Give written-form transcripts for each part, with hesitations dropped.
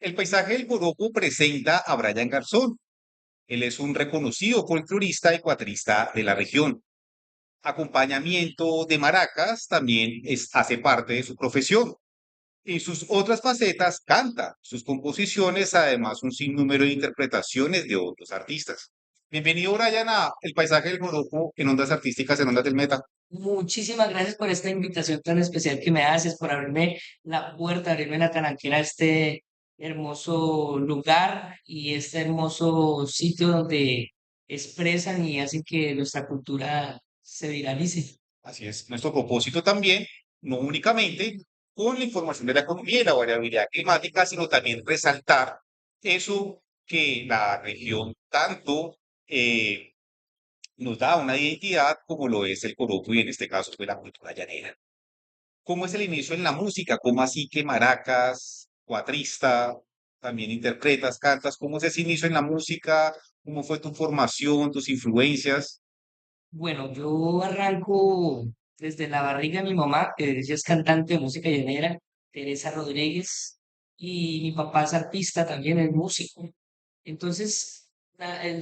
El paisaje del Joropo presenta a Brian Garzón. Él es un reconocido folclorista y cuatrista de la región. Acompañamiento de maracas también hace parte de su profesión. En sus otras facetas canta sus composiciones, además un sinnúmero de interpretaciones de otros artistas. Bienvenido, Brian, a El paisaje del Joropo en Ondas Artísticas en Ondas del Meta. Muchísimas gracias por esta invitación tan especial que me haces, por abrirme la puerta, abrirme la talanquera a este hermoso lugar y este hermoso sitio donde expresan y hacen que nuestra cultura se viralice. Así es, nuestro propósito también, no únicamente con la información de la economía y la variabilidad climática, sino también resaltar eso que la región tanto eh, nos da una identidad como lo es el coroto y en este caso fue la cultura llanera. ¿Cómo es el inicio en la música? ¿Cómo así que maracas, cuatrista, también interpretas, cantas? ¿Cómo es ese inicio en la música? ¿Cómo fue tu formación, tus influencias? Bueno, yo arranco desde la barriga de mi mamá, que ella es cantante de música llanera, Teresa Rodríguez, y mi papá es artista también, es músico. Entonces,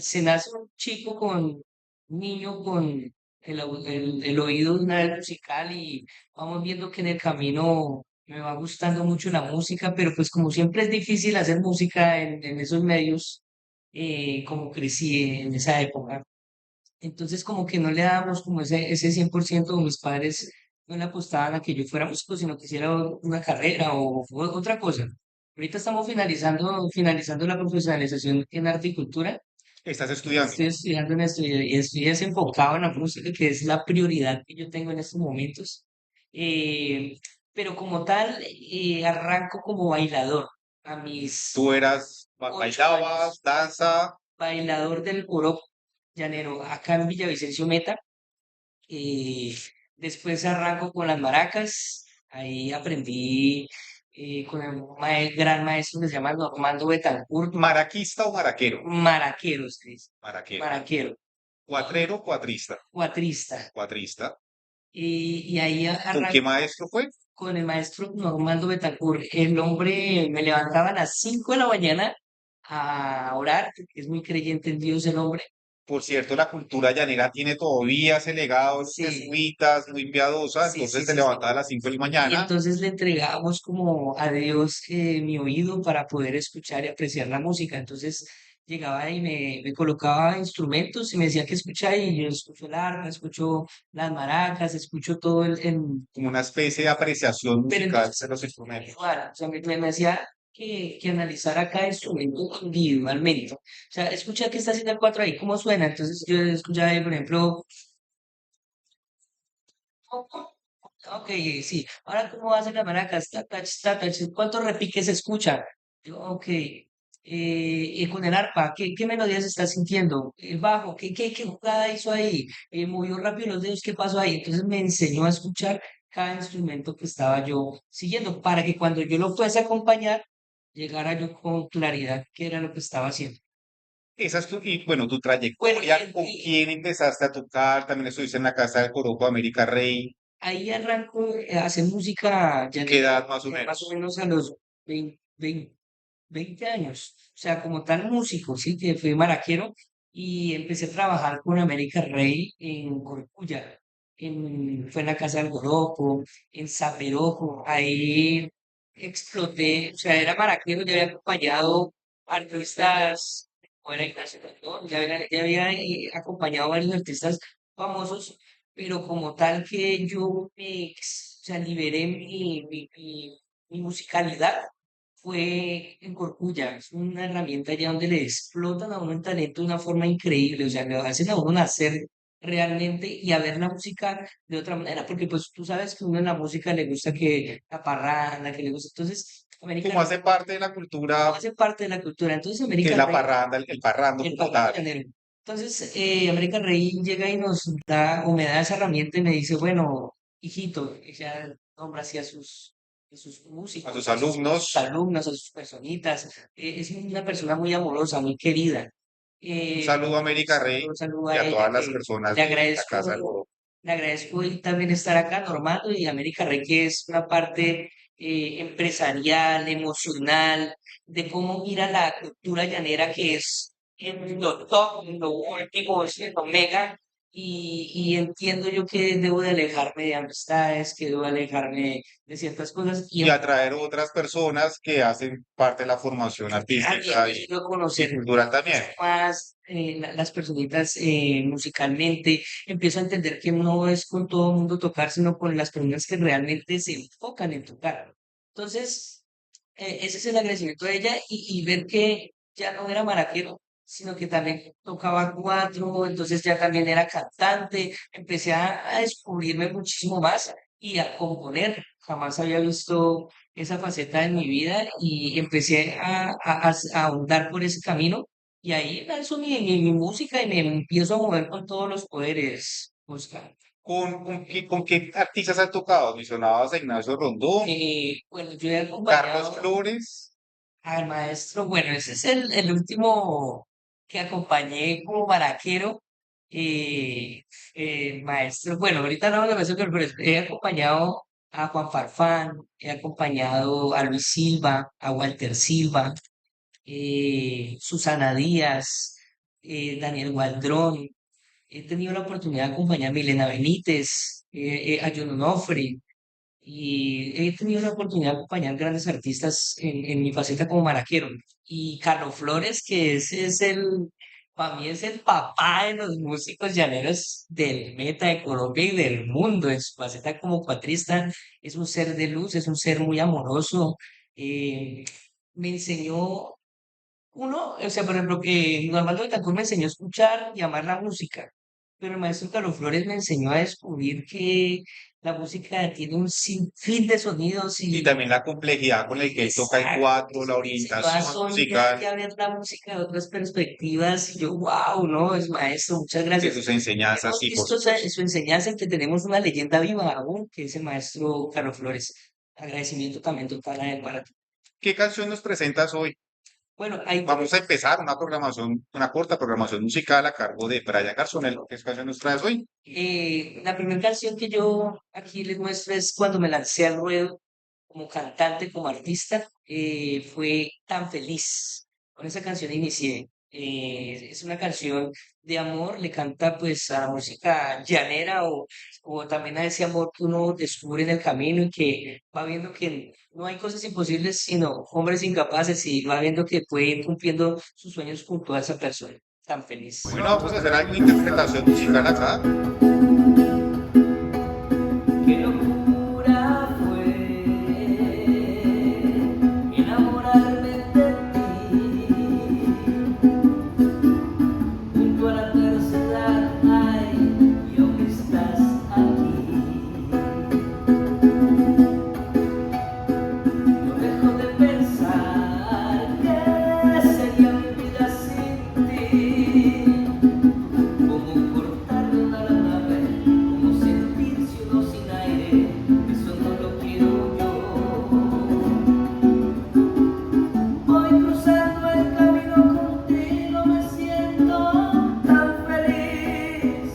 se nace un chico un niño con el oído de una vez musical y vamos viendo que en el camino me va gustando mucho la música, pero pues como siempre es difícil hacer música en esos medios, como crecí en esa época. Entonces como que no le dábamos como ese 100%, mis padres no le apostaban a que yo fuera músico, sino que hiciera una carrera o otra cosa. Ahorita estamos finalizando la profesionalización en arte y cultura. ¿Estás estudiando? Estoy estudiando en esto y estoy desenfocado en la música, que es la prioridad que yo tengo en estos momentos. Eh, pero como tal, arranco como bailador a mis Tú eras, 8 años, bailabas, danza, bailador del joropo llanero acá en Villavicencio Meta. Eh, Después arranco con las maracas. Ahí aprendí con el gran maestro que se llama Normando Betancourt, maraquista o maraquero. maraquero, se dice, Maraquero. maraquero, y Cuatrero, cuatrista. cuatrista. Cuatrista. Y ahí ¿Con qué arranco maestro fue? con el maestro Normando Betancourt. El hombre me levantaba a las 5 de la mañana a orar, porque es muy creyente en Dios el hombre. Por cierto, la cultura llanera tiene todavía ese legado de los Sí, jesuitas, muy piadosa, sí, entonces sí, te sí, sí. levantaba a las 5 de la Y mañana. entonces le entregábamos como a Dios mi oído para poder escuchar y apreciar la música. Entonces llegaba y me colocaba instrumentos y me decía que escuchar y yo escucho el arpa, escucho las maracas, escucho todo Como una especie de apreciación pero musical de entonces, los instrumentos. igual, o sea, me hacía que analizara cada instrumento individualmente. O sea, escucha qué está haciendo el cuatro ahí, cómo suena. Entonces yo escuchaba ahí, por ejemplo, ok, sí. Ahora, ¿cómo hacen las maracas? Tatach, tatach. ¿Cuántos repiques se escucha? Yo, ok. Y con el arpa, ¿qué melodía se está sintiendo? El bajo, ¿qué jugada hizo ahí? Movió rápido los dedos, ¿qué pasó ahí? Entonces me enseñó a escuchar cada instrumento que estaba yo siguiendo para que cuando yo lo fuese a acompañar, llegara yo con claridad qué era lo que estaba haciendo. Esa es y bueno, tu Bueno, trayectoria, ¿con quién empezaste a tocar? También estuviste en la Casa del Joropo América Rey. ahí arranco a hacer música ¿Qué llanera, edad más o más o menos? menos a los 20 años. O sea, como tal músico, sí, que fui maraquero y empecé a trabajar con América Rey en Corcuya. Fue en la Casa del Joropo, en Zaperoco. Ahí exploté, o sea, era maraquero, ya había acompañado artistas, como era Ignacio Cantón, ya había acompañado a varios artistas famosos, pero como tal que yo o sea, liberé mi musicalidad fue en Corcuya. Es una herramienta allá donde le explotan a uno el talento de una forma increíble, o sea, le hacen a uno nacer realmente y a ver la música de otra manera, porque pues tú sabes que uno en la música le gusta que la parranda, que le gusta, entonces América Como hace parte de la cultura hace parte de la cultura, entonces que América la Rey, parranda, el parrando el como parranda tal. llanero. Entonces, América Rey llega y nos da, o me da esa herramienta y me dice, bueno, hijito, ella nombra así a sus A sus músicos, a sus alumnos, alumnos, a sus personitas. Es una persona muy amorosa, muy querida. un saludo a América Rey Un saludo y a a ella, todas las que personas le de la agradezco, Casa del Joropo. le agradezco y también estar acá, Normando y América Rey, que es una parte. empresarial, emocional, de cómo mira la cultura llanera que es en lo top, en lo último, es en lo mega, y entiendo yo que debo de alejarme de amistades, que debo alejarme de ciertas cosas y y atraer otras personas que hacen parte de la formación artística he ido a y conocer cultural también. mucho más las personitas musicalmente. Empiezo a entender que no es con todo el mundo tocar, sino con las personas que realmente se enfocan en tocar. Entonces, ese es el agradecimiento de ella y ver que ya no era maraquero, sino que también tocaba cuatro, entonces ya también era cantante. Empecé a descubrirme muchísimo más y a componer. Jamás había visto esa faceta en mi vida y empecé a ahondar por ese camino y ahí lanzo mi música y me empiezo a mover con todos los poderes, Oscar. Con qué artistas has tocado? Mencionabas a Ignacio Rondón, Bueno, yo he Carlos acompañado Flores, al maestro, bueno, ese es el último que acompañé como maraquero. Maestro, bueno, ahorita no lo maestro, pero he acompañado a Juan Farfán, he acompañado a Luis Silva, a Walter Silva, Susana Díaz, Daniel Gualdrón. He tenido la oportunidad de acompañar a Milena Benítez, a John Onofre, y he tenido la oportunidad de acompañar grandes artistas en mi faceta como maraquero. Y Carlos Flores, que ese es para mí es el papá de los músicos llaneros del meta de Colombia y del mundo. En su faceta como cuatrista, es un ser de luz, es un ser muy amoroso. eh, Me enseñó o sea, por ejemplo, que Normando Betancourt me enseñó a escuchar y amar la música, pero el maestro Carlos Flores me enseñó a descubrir que la música tiene un sinfín de sonidos y y también la complejidad con la que él toca el exacto, cuatro, la me enseñó a orientación soñar musical y a ver la música de otras perspectivas y yo, wow, no, es maestro, muchas de gracias. sus enseñanzas, Hemos sí, por visto supuesto. su enseñanza en que tenemos una leyenda viva aún, que es el maestro Carlos Flores. Agradecimiento también total a él para ti. ¿Qué canción nos presentas hoy? Bueno, hay Vamos a empezar una programación, una corta programación musical a cargo de Brian Garzonel. ¿Qué canción nos traes hoy? La primera canción que yo aquí les muestro es cuando me lancé al ruedo como cantante, como artista, fue Tan Feliz. Con esa canción inicié. Es una canción de amor, le canta pues a la música llanera o también a ese amor que uno descubre en el camino y que va viendo que no hay cosas imposibles, sino hombres incapaces y va viendo que puede ir cumpliendo sus sueños junto a esa persona. Tan feliz. Bueno, vamos a hacer alguna interpretación musical acá. Qué locura fue enamorarme de ti. Junto a la tercera, ay, y aún estás aquí. No dejo de pensar que sería mi vida sin ti. Como cortar una nave, como sentirse uno sin aire, eso no lo quiero yo. Voy cruzando el camino contigo, me siento tan feliz,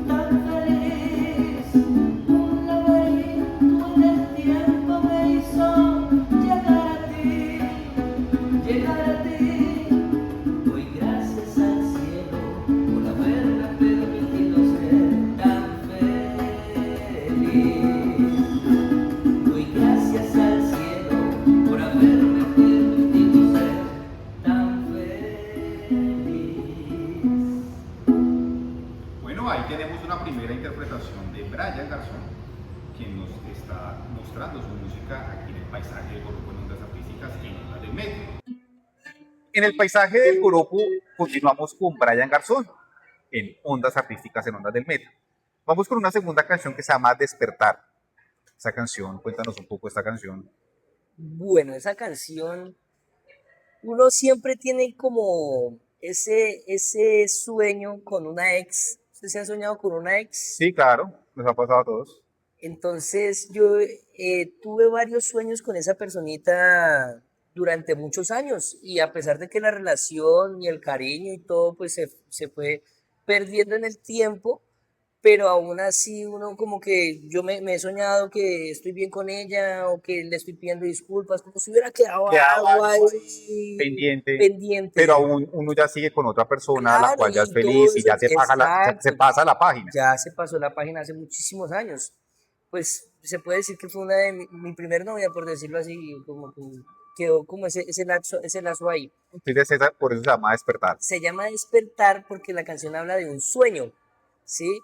tan feliz. Un laberinto en el tiempo me hizo llegar a ti. Doy gracias al cielo por haberme permitido ser tan feliz. Doy gracias al cielo por haberme permitido ser tan feliz. Bueno, ahí tenemos una primera interpretación de Brian Garzón, quien nos está mostrando su música aquí en el paisaje del Grupo en Ondas Artísticas en Ondas del Metro. En el paisaje del Coropo continuamos con Brian Garzón en Ondas Artísticas en Ondas del Metro. Vamos con una segunda canción que se llama Despertar. Esa canción, cuéntanos un poco esta canción. Bueno, esa canción, uno siempre tiene como ese sueño con una ex. ¿Ustedes se han soñado con una ex? Sí, claro, nos ha pasado a todos. Entonces yo tuve varios sueños con esa personita durante muchos años y a pesar de que la relación y el cariño y todo pues se fue perdiendo en el tiempo, pero aún así uno como que me he soñado que estoy bien con ella o que le estoy pidiendo disculpas, como si hubiera quedado Quedaba algo algo ahí ahí pendiente, pero pendiente. aún uno ya sigue con otra persona, la Claro, cual ya es y todo feliz y eso, ya se exacto, pasa la página. ya se pasó la página hace muchísimos años. Pues se puede decir que fue una de mi primer novia, por decirlo así, como que quedó como ese lazo ahí. Entonces, por eso se llama despertar. Se llama Despertar porque la canción habla de un sueño, ¿sí?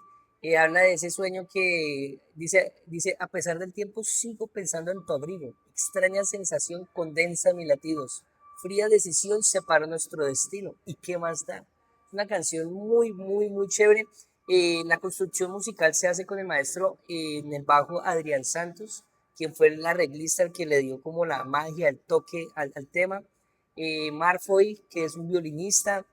Habla de ese sueño que dice, a pesar del tiempo sigo pensando en tu abrigo, extraña sensación condensa mis latidos, fría decisión separa nuestro destino, ¿y qué más da? Una canción muy, muy, muy chévere. La construcción musical se hace con el maestro en el bajo Adrián Santos, quien fue el arreglista, el que le dio como la magia, el toque al tema. Marfoy, que es un violinista,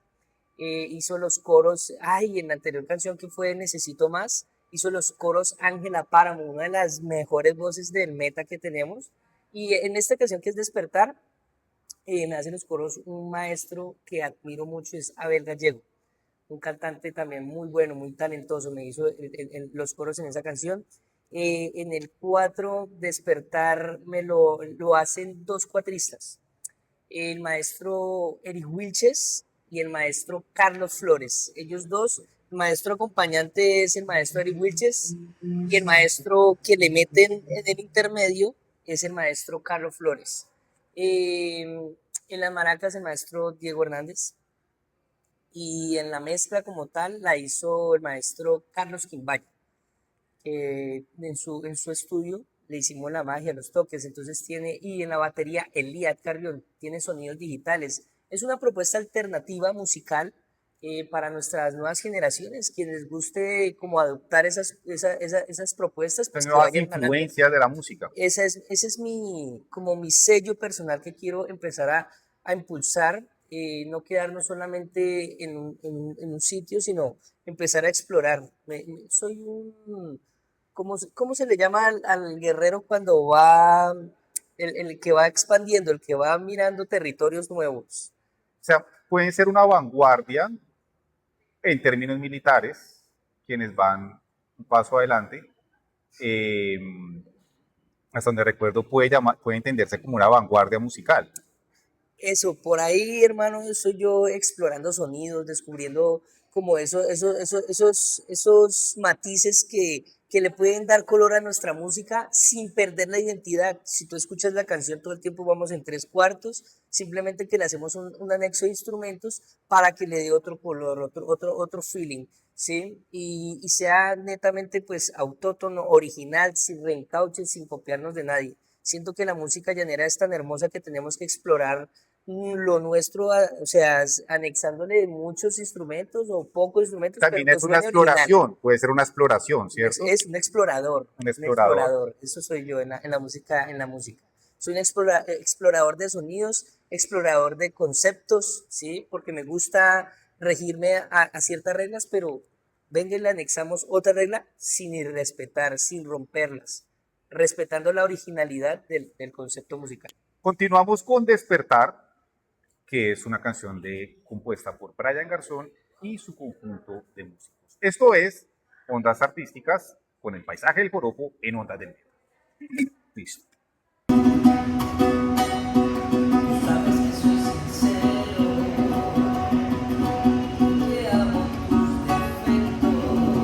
hizo los coros, ay, en la anterior canción que fue Necesito Más, hizo los coros Ángela Páramo, una de las mejores voces del meta que tenemos. Y en esta canción que es Despertar, me hace los coros un maestro que admiro mucho, es Abel Gallego, un cantante también muy bueno, muy talentoso, me hizo los coros en esa canción. En el 4 Despertar, lo hacen dos cuatristas, el maestro Eric Wilches y el maestro Carlos Flores. Ellos dos, el maestro acompañante es el maestro Eric Wilches y el maestro que le meten en el intermedio es el maestro Carlos Flores. En las maracas el maestro Diego Hernández y en la mezcla como tal la hizo el maestro Carlos Quimbaya. En su estudio le hicimos la magia, los toques, entonces tiene, y en la batería Eliad Carrión tiene sonidos digitales. Es una propuesta alternativa musical para nuestras nuevas generaciones, quienes guste como adoptar esas propuestas, Son pues que nuevas vayan ganando. influencias de la música. Ese es como mi sello personal que quiero empezar a impulsar, no quedarnos solamente en un sitio, sino empezar a explorar. Soy ¿cómo se le llama al guerrero cuando va, el que va expandiendo, el que va mirando territorios nuevos? O sea, pueden ser una vanguardia en términos militares, quienes van un paso adelante. Eh, hasta donde recuerdo puede entenderse como una vanguardia musical. Eso, por ahí, hermano, soy yo explorando sonidos, descubriendo como esos matices que le pueden dar color a nuestra música sin perder la identidad. Si tú escuchas la canción todo el tiempo vamos en tres cuartos, simplemente que le hacemos un anexo de instrumentos para que le dé otro color, otro feeling, ¿sí? Y sea netamente pues autótono, original, sin reencauche, sin copiarnos de nadie. Siento que la música llanera es tan hermosa que tenemos que explorar lo nuestro, o sea, anexándole muchos instrumentos o pocos instrumentos, pero También que es una suene original. exploración, puede ser una exploración, ¿cierto? Es Un un explorador. explorador, eso soy yo en la música. Soy un explorador de sonidos, explorador de conceptos, ¿sí? Porque me gusta regirme a ciertas reglas, pero venga y le anexamos otra regla sin irrespetar, sin romperlas, respetando la originalidad del concepto musical. Continuamos con Despertar, que es una canción compuesta por Brian Garzón y su conjunto de músicos. Esto es Ondas Artísticas con el paisaje del joropo en Ondas del Medio. Listo. Sabes que soy sincero, que amo tus defectos,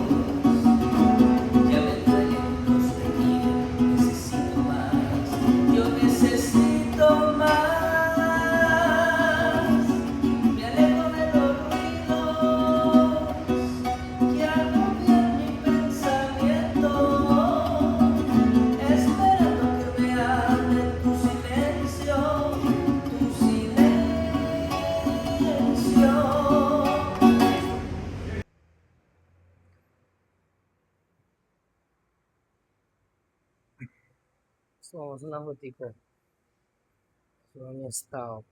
ya me duelen los tener, necesito más, yo necesito más, me alejo de los ruidos que agobian mi pensamiento, esperando que me hable tu silencio, tu silencio. Somos una botica, son mi estado.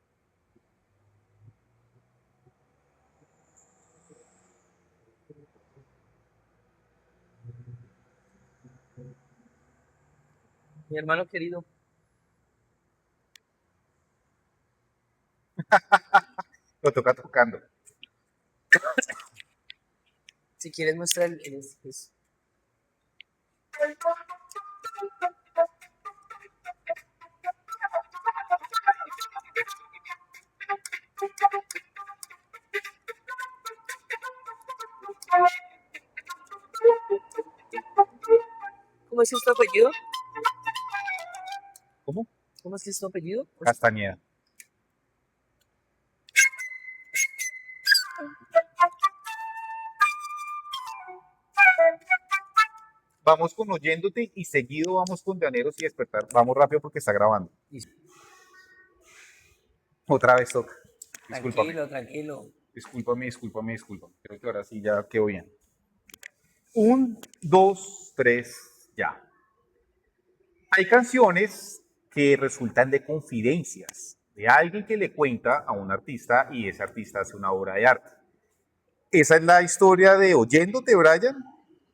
Mi hermano querido, Lo toca tocando. si quieres mostrar ¿Cómo es tu apellido? ¿Cómo? ¿Cómo es tu apellido? Castañeda. Vamos con oyéndote y seguido vamos con Llaneros y despertar. Vamos rápido porque está grabando. Otra vez toca. Discúlpame. Tranquilo. Discúlpame. Creo que ahora sí ya quedó bien. 1, 2, 3, ya. Hay canciones que resultan de confidencias de alguien que le cuenta a un artista y ese artista hace una obra de arte. Esa es la historia de Oyéndote, Brian.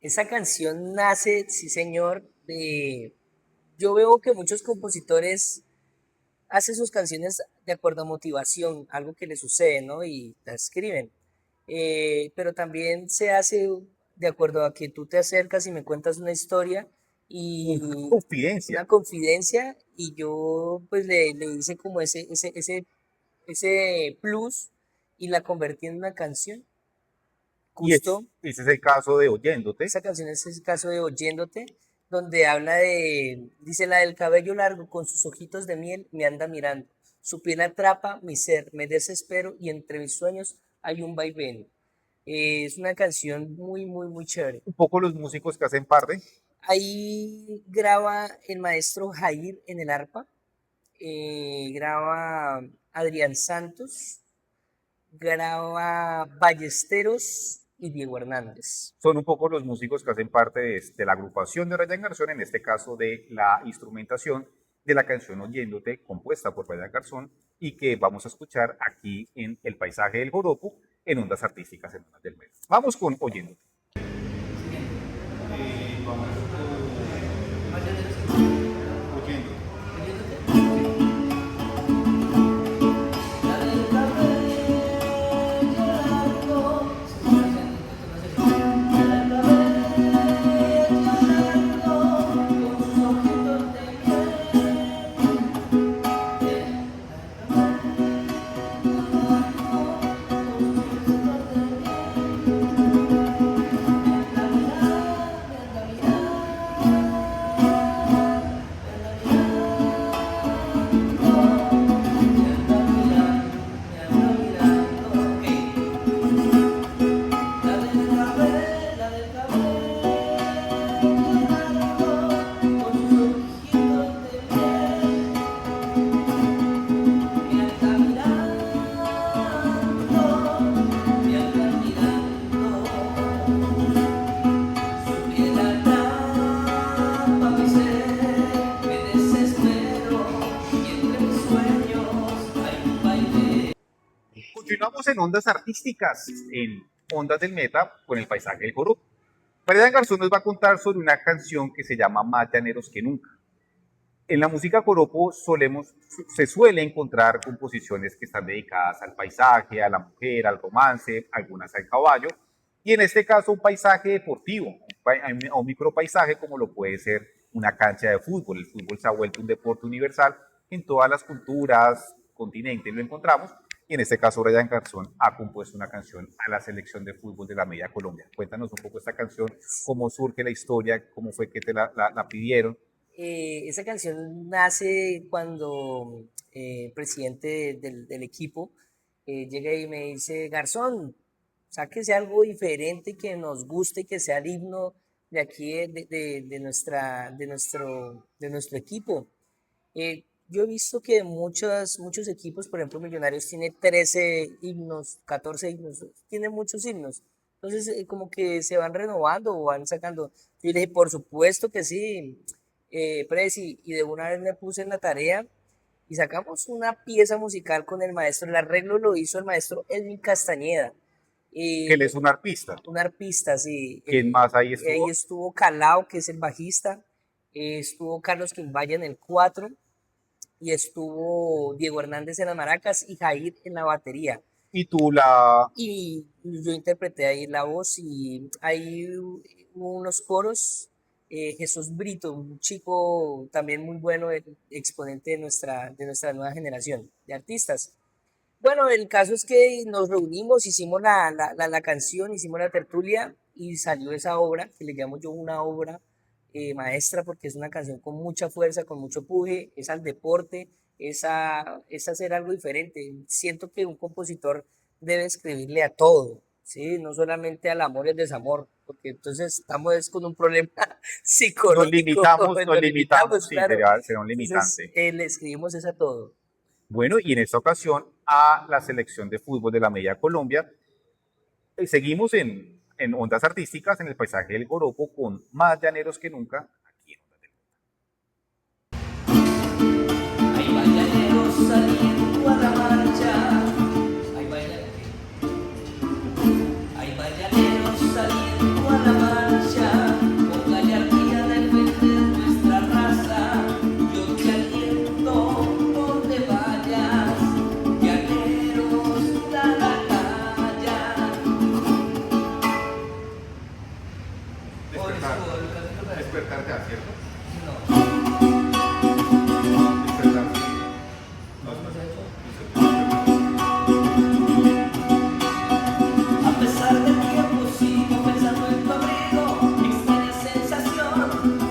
Esa canción nace, sí señor, Yo veo que muchos compositores hacen sus canciones de acuerdo a motivación, algo que les sucede, ¿no? Y la escriben. Pero también se hace de acuerdo a que tú te acercas y me cuentas una historia y Una confidencia. una confidencia y yo pues le hice como ese plus y la convertí en una canción. Y Justo ese es el caso de Oyéndote. esa canción es el caso de Oyéndote, donde habla dice la del cabello largo con sus ojitos de miel me anda mirando, su piel atrapa mi ser, me desespero y entre mis sueños hay un vaivén. Es una canción muy chévere. Un poco los músicos que hacen parte. Ahí graba el maestro Jair en el arpa, graba Adrián Santos, graba Ballesteros y Diego Hernández. Son un poco los músicos que hacen parte de la agrupación de Brian Garzón, en este caso de la instrumentación de la canción Oyéndote, compuesta por Brian Garzón, y que vamos a escuchar aquí en El Paisaje del Joropo, en Ondas Artísticas en Ondas del Medio. Vamos con Oyéndote. Continuamos en Ondas Artísticas, en Ondas del Meta, con El Paisaje del Joropo. Brian Garzón nos va a contar sobre una canción que se llama Más Llaneros que Nunca. En la música joropo se suele encontrar composiciones que están dedicadas al paisaje, a la mujer, al romance, algunas al caballo, y en este caso un paisaje deportivo, un micropaisaje como lo puede ser una cancha de fútbol. El fútbol se ha vuelto un deporte universal en todas las culturas, continentes lo encontramos, y en este caso Brian Garzón ha compuesto una canción a la selección de fútbol de la Media Colombia. Cuéntanos un poco esta canción, cómo surge la historia, cómo fue que te la pidieron. Esa canción nace cuando el presidente del equipo llega y me dice, Garzón, sáquese algo diferente que nos guste, que sea el himno de aquí, de nuestro equipo. Yo he visto que muchos equipos, por ejemplo, Millonarios tiene 13 himnos, 14 himnos, tiene muchos himnos. Entonces, como que se van renovando o van sacando. Y le dije, por supuesto que sí, Presi, y de una vez me puse en la tarea y sacamos una pieza musical con el maestro. El arreglo lo hizo el maestro Elmi Castañeda. Él es un arpista. Un arpista, sí. ¿Quién más ahí estuvo? Ahí estuvo Calao, que es el bajista. Estuvo Carlos Quimbaya en el 4 y estuvo Diego Hernández en las maracas y Jair en la batería. Y tú la... Y yo interpreté ahí la voz y ahí hubo unos coros. Jesús Brito, un chico también muy bueno, exponente de nuestra nueva generación de artistas. Bueno, el caso es que nos reunimos, hicimos la canción, hicimos la tertulia y salió esa obra, que le llamo yo una obra maestra porque es una canción con mucha fuerza, con mucho puje, es al deporte, es hacer algo diferente. Siento que un compositor debe escribirle a todo, ¿sí? No solamente al amor y al desamor, porque entonces estamos es con un problema psicológico, Nos nos limitamos, limitamos, sí, claro. sería un Entonces limitante. le escribimos es a todo. Bueno, y en esta ocasión a la selección de fútbol de la Media Colombia, seguimos en ondas artísticas en el paisaje del Joropo con más llaneros que nunca aquí en Ondas del Hay bayaneros saliendo a la marcha. Hay hay bayaneros saliendo a la marcha. Con gallardía defender nuestra raza. Yo te aliento donde vayas. Llaneros, da la talla. Por eso, Despertar ya, ¿cierto? no. Despertar, sí. A pesar del tiempo sigo pensando en tu abrigo, extraña sensación,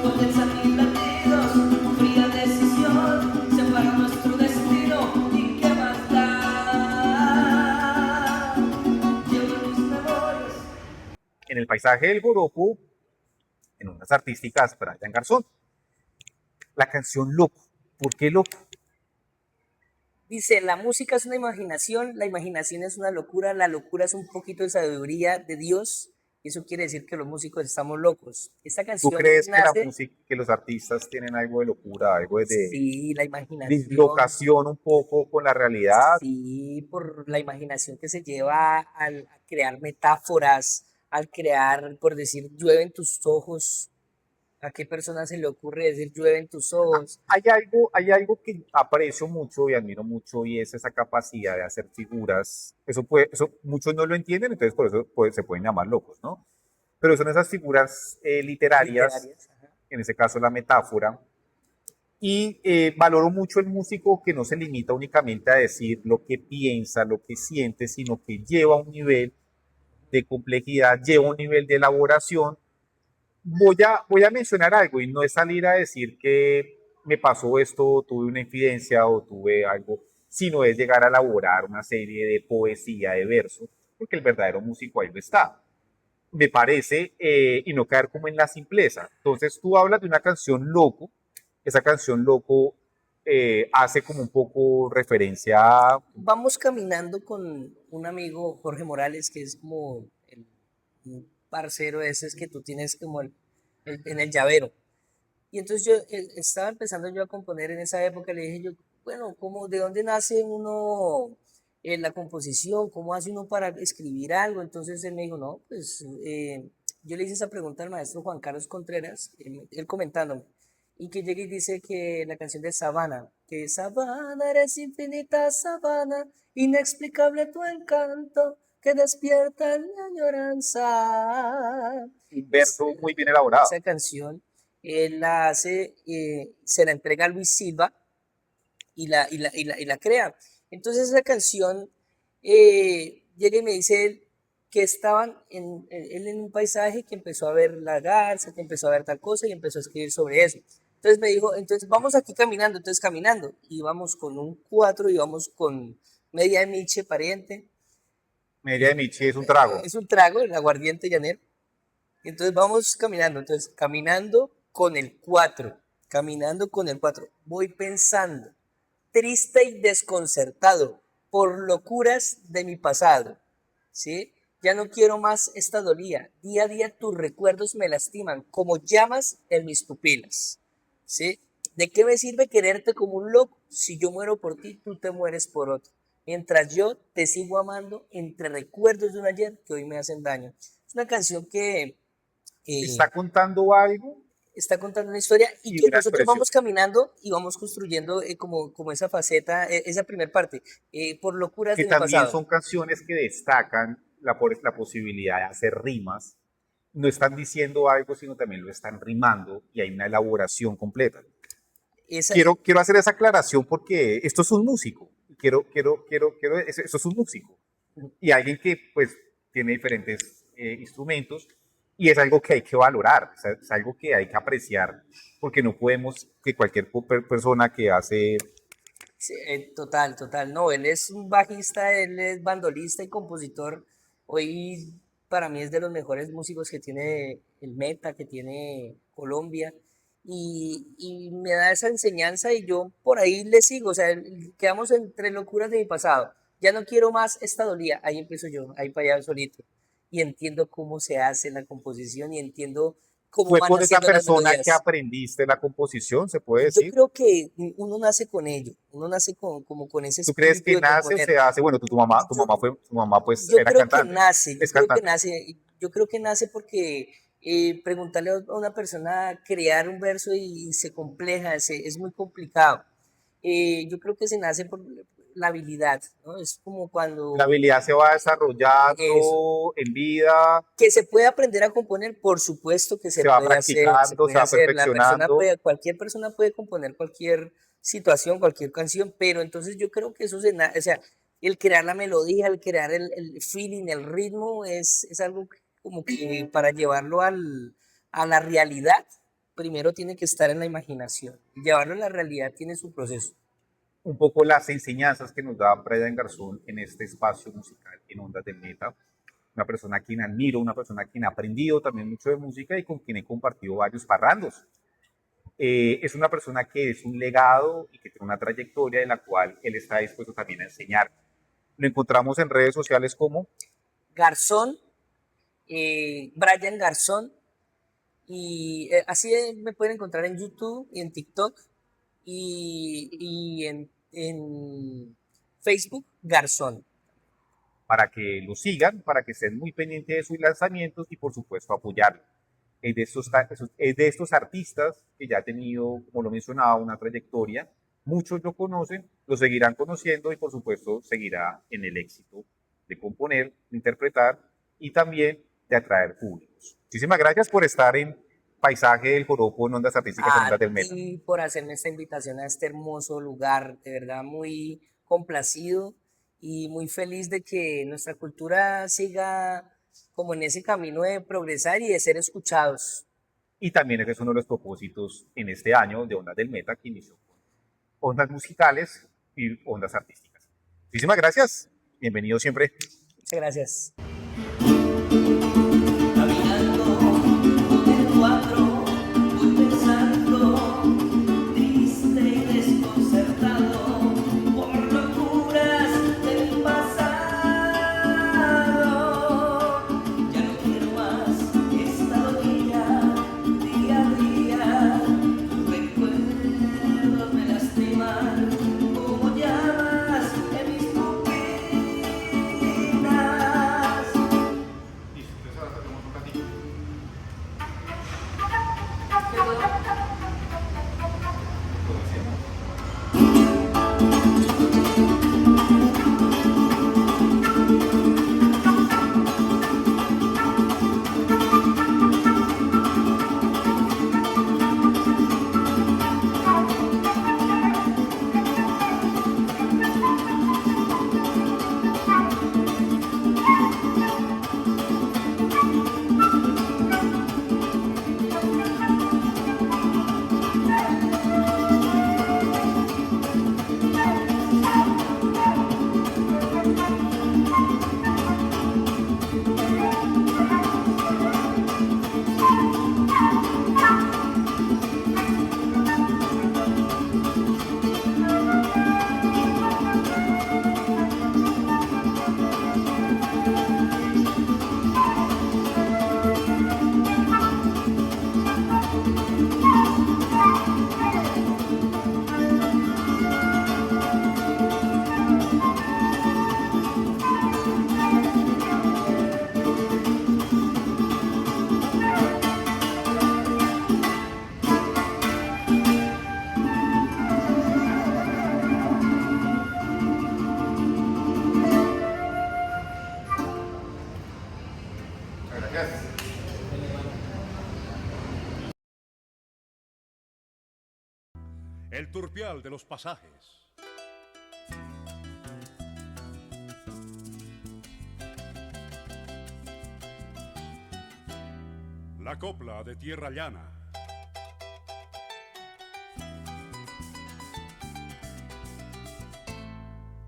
condensar mis latidos, fría decisión, separa nuestro destino y qué más da. Llevo mis memorias. En el paisaje del Joropo, en ondas artísticas, Brian Garzón. La canción Loco. ¿Por qué Loco? Dice, la música es una imaginación, la imaginación es una locura, la locura es un poquito de sabiduría de Dios, y eso quiere decir que los músicos estamos locos. Esta canción ¿Tú crees que la nace, música, que los artistas tienen algo de locura, algo de sí, la imaginación, dislocación un poco con la realidad? sí, por la imaginación que se lleva a crear metáforas, al crear, por decir, llueve en tus ojos. ¿A qué persona se le ocurre decir llueve en tus ojos? Hay algo que aprecio mucho y admiro mucho y es esa capacidad de hacer figuras. Eso muchos no lo entienden, entonces por eso se pueden llamar locos, ¿no? Pero son esas figuras literarias, Ajá. en ese caso la metáfora. Y valoro mucho el músico que no se limita únicamente a decir lo que piensa, lo que siente, sino que lleva un nivel de complejidad, lleva un nivel de elaboración. Voy a mencionar algo y no es salir a decir que me pasó esto, tuve una infidencia o tuve algo, sino es llegar a elaborar una serie de poesía, de versos, porque el verdadero músico ahí lo está. Me parece, y no caer como en la simpleza. Entonces tú hablas de una canción loco, esa canción loco hace como un poco referencia a... Vamos caminando con un amigo, Jorge Morales, que es como un parcero ese que tú tienes como en el llavero. Y entonces yo estaba empezando yo a componer en esa época, le dije yo, bueno, ¿de dónde nace uno la composición? ¿Cómo hace uno para escribir algo? Entonces él me dijo, no, pues yo le hice esa pregunta al maestro Juan Carlos Contreras, él comentándome, y que llega y dice que la canción de Sabana, que Sabana eres infinita Sabana, inexplicable tu encanto, que despierta mi añoranza. Un verso muy bien elaborado. Esa canción él la hace, se la entrega a Luis Silva y la crea. Entonces esa canción llega y me dice él que estaban él en un paisaje, que empezó a ver la garza, que empezó a ver tal cosa y empezó a escribir sobre eso. Entonces me dijo, entonces vamos aquí caminando, entonces caminando, íbamos con un 4, íbamos con media de miche pariente. Media de Michi es un trago. Es un trago, el aguardiente llanero. Entonces vamos caminando, entonces caminando con el 4, caminando con el 4, voy pensando, triste y desconcertado por locuras de mi pasado, ¿sí? Ya no quiero más esta dolía, día a día tus recuerdos me lastiman como llamas en mis pupilas, ¿sí? ¿De qué me sirve quererte como un loco si yo muero por ti, tú te mueres por otro? Mientras yo te sigo amando entre recuerdos de un ayer que hoy me hacen daño. Es una canción que Está contando algo está contando una historia y y que una nosotros expresión. vamos caminando y vamos construyendo como esa faceta, esa primera parte, por locuras Que de mi también pasado. son canciones que destacan la posibilidad de hacer rimas. No están diciendo algo, sino también lo están rimando y hay una elaboración completa. Esa, Quiero hacer esa aclaración porque esto es un músico. Esto es un músico. Y alguien que pues tiene diferentes instrumentos y es algo que hay que valorar, es algo que hay que apreciar, porque no podemos que cualquier persona que hace, Sí, total, total. No, él es un bajista, él es bandolista y compositor. Hoy para mí es de los mejores músicos que tiene el Meta, que tiene Colombia. Y me da esa enseñanza y yo por ahí le sigo. O sea, quedamos entre locuras de mi pasado. Ya no quiero más esta dolía. Ahí empiezo yo, ahí para allá solito. Y entiendo cómo se hace la composición y entiendo cómo fue van con esa haciendo las persona que melodías. aprendiste la composición, se puede Yo decir. creo que uno nace con ello, uno nace como con ese ¿Tú crees espíritu que de nace o componer. se hace? Bueno, Yo, tu mamá pues yo era creo que cantante, nace, es cantante. yo creo que nace porque preguntarle a una persona crear un verso y se compleja, es muy complicado. Yo creo que se nace por la habilidad, ¿no? Es como La cuando habilidad se va eso, desarrollando en vida, que se puede aprender a componer, por supuesto que se va se practicando, se puede va hacer. perfeccionando. Cualquier persona puede componer cualquier situación, cualquier canción, pero entonces yo creo que o sea, el crear la melodía, el crear el feeling, el ritmo, es algo como que para llevarlo a la realidad, primero tiene que estar en la imaginación. Llevarlo a la realidad tiene su proceso. Un poco las enseñanzas que nos da Brian Garzón en este espacio musical en Ondas del Meta. Una persona a quien admiro, una persona a quien he aprendido también mucho de música y con quien he compartido varios parrandos. Es una persona que es un legado y que tiene una trayectoria de la cual él está dispuesto también a enseñar. Lo encontramos en redes sociales como Garzón, Brian Garzón, y así me pueden encontrar en YouTube y en TikTok y en Facebook, Garzón. para que lo sigan, para que estén muy pendientes de sus lanzamientos y por supuesto apoyarlo. Es de estos artistas que ya ha tenido, como lo mencionaba, una trayectoria. Muchos lo conocen, lo seguirán conociendo y por supuesto seguirá en el éxito de componer, de interpretar y también de atraer públicos. Muchísimas gracias por estar en Paisaje del Joropo en Ondas Artísticas en A Ondas del Meta. ti por hacerme esta invitación a este hermoso lugar, de verdad muy complacido y muy feliz de que nuestra cultura siga como en ese camino de progresar y de ser escuchados. Y también ese es uno de los propósitos en este año de Ondas del Meta que inició con ondas musicales y ondas artísticas. Muchísimas gracias. Bienvenido siempre. Muchas gracias. El turpial de los pasajes. La copla de tierra llana.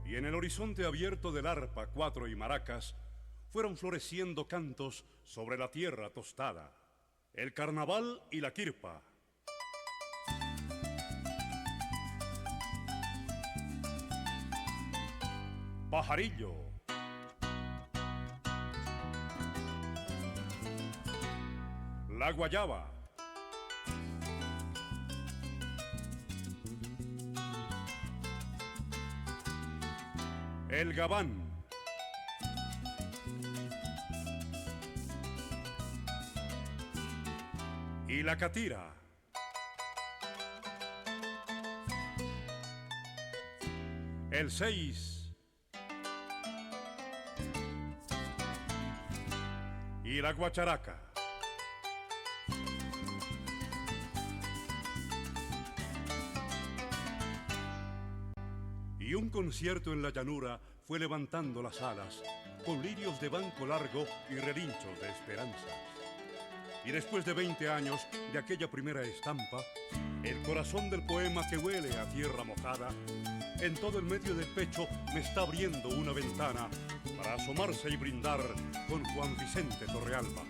Y en el horizonte abierto del arpa, cuatro y maracas, fueron floreciendo cantos sobre la tierra tostada. El carnaval y la quirpa. Pajarillo. La guayaba. El gabán. Y la catira. El 6. Y la guacharaca. Y un concierto en la llanura fue levantando las alas, con lirios de banco largo y relinchos de esperanzas. Y después de 20 años de aquella primera estampa, el corazón del poema que huele a tierra mojada, en todo el medio del pecho me está abriendo una ventana para asomarse y brindar con Juan Vicente Torrealba.